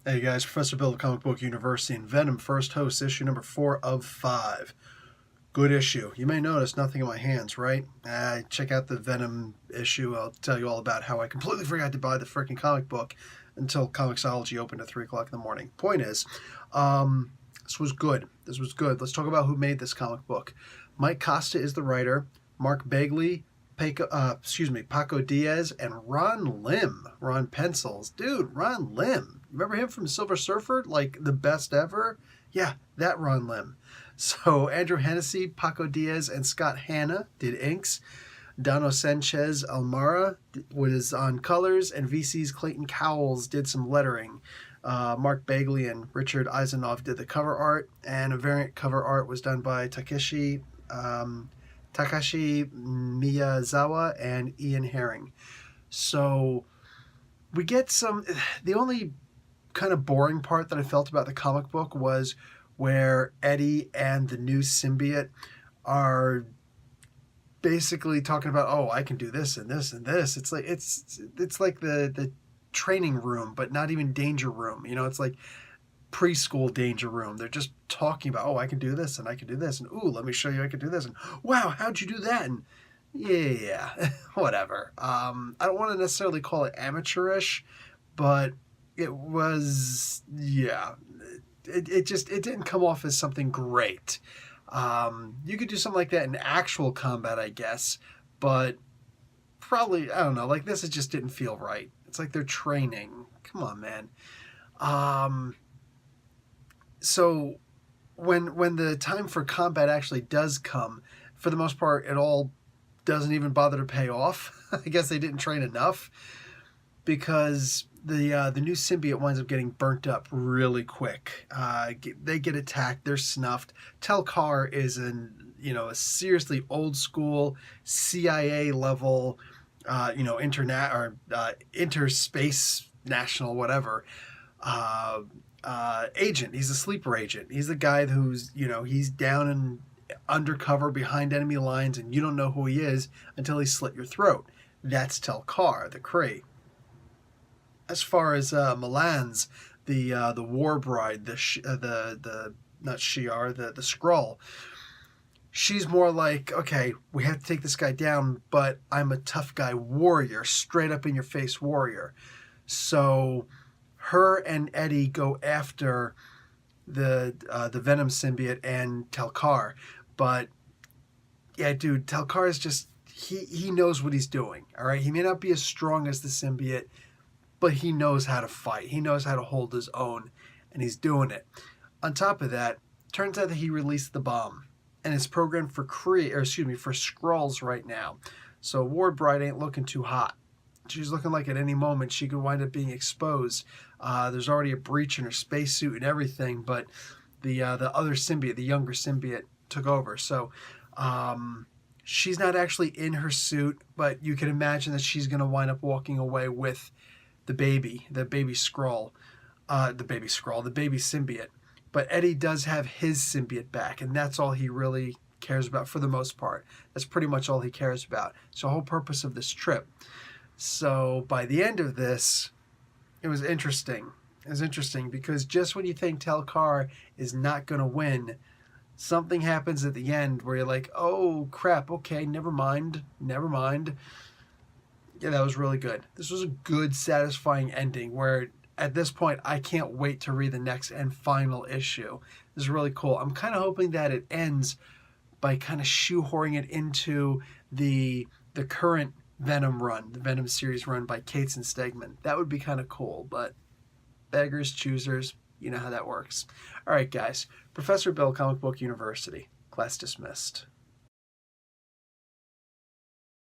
Hey guys, Professor Bill of Comic Book University and Venom First Host, issue number 4 of 5. Good issue. You may notice nothing in my hands, right? Check out the Venom issue. I'll tell you all about how I completely forgot to buy the freaking comic book until Comixology opened at 3 o'clock in the morning. Point is, this was good. This was good. Let's talk about who made this comic book. Mike Costa is the writer. Mark Bagley, Paco Diaz, and Ron Lim. Ron Pencils. Dude, Ron Lim. Remember him from Silver Surfer? Like, the best ever? Yeah, that Ron Lim. So, Andrew Hennessy, Paco Diaz, and Scott Hanna did inks. Dano Sanchez-Almara was on colors, and VC's Clayton Cowles did some lettering. Mark Bagley and Richard Eisenhoff did the cover art, and a variant cover art was done by Takashi Miyazawa and Ian Herring. So we get the only kind of boring part that I felt about the comic book was where Eddie and the new symbiote are basically talking about, oh, I can do this and this and this. It's like the training room, but not even danger room. You know, it's like preschool danger room. They're just talking about, oh, I can do this and I can do this, and ooh, let me show you I can do this, and wow, how'd you do that? And yeah, whatever. I don't want to necessarily call it amateurish, but it was, yeah, it didn't come off as something great. You could do something like that in actual combat, I guess, but probably, I don't know, like this, it just didn't feel right. It's like they're training. Come on, man. So when the time for combat actually does come, for the most part, it all doesn't even bother to pay off. I guess they didn't train enough, because the new symbiote winds up getting burnt up really quick. They get attacked. They're snuffed. Tel-Kar is a seriously old school CIA level, interspace national whatever. Agent. He's a sleeper agent. He's the guy who's, he's down and undercover behind enemy lines, and you don't know who he is until he slit your throat. That's Tel-Kar, the Kree. As far as Milan's, the war bride, the Skrull, she's more like, okay, we have to take this guy down, but I'm a tough guy warrior, straight up in your face warrior. So her and Eddie go after the Venom symbiote and Tel-Kar. But yeah, dude, Tel-Kar is just, he knows what he's doing. All right, he may not be as strong as the symbiote, but he knows how to fight. He knows how to hold his own, and he's doing it. On top of that, turns out that he released the bomb, and it's programmed for Skrulls right now. So Ward Bride ain't looking too hot. She's looking like at any moment she could wind up being exposed. There's already a breach in her spacesuit and everything, but the other symbiote, the younger symbiote, took over. So she's not actually in her suit, but you can imagine that she's going to wind up walking away with the baby symbiote. But Eddie does have his symbiote back, and that's all he really cares about for the most part. That's pretty much all he cares about. It's the whole purpose of this trip. So by the end of this, it was interesting. It was interesting because just when you think Tel-Kar is not going to win, something happens at the end where you're like, oh crap, okay, never mind. Yeah, that was really good. This was a good, satisfying ending where at this point, I can't wait to read the next and final issue. This is really cool. I'm kind of hoping that it ends by kind of shoehorning it into the current Venom run, the Venom series run by Cates and Stegman. That would be kind of cool, but beggars, choosers, you know how that works. All right, guys. Professor Bill, Comic Book University. Class dismissed.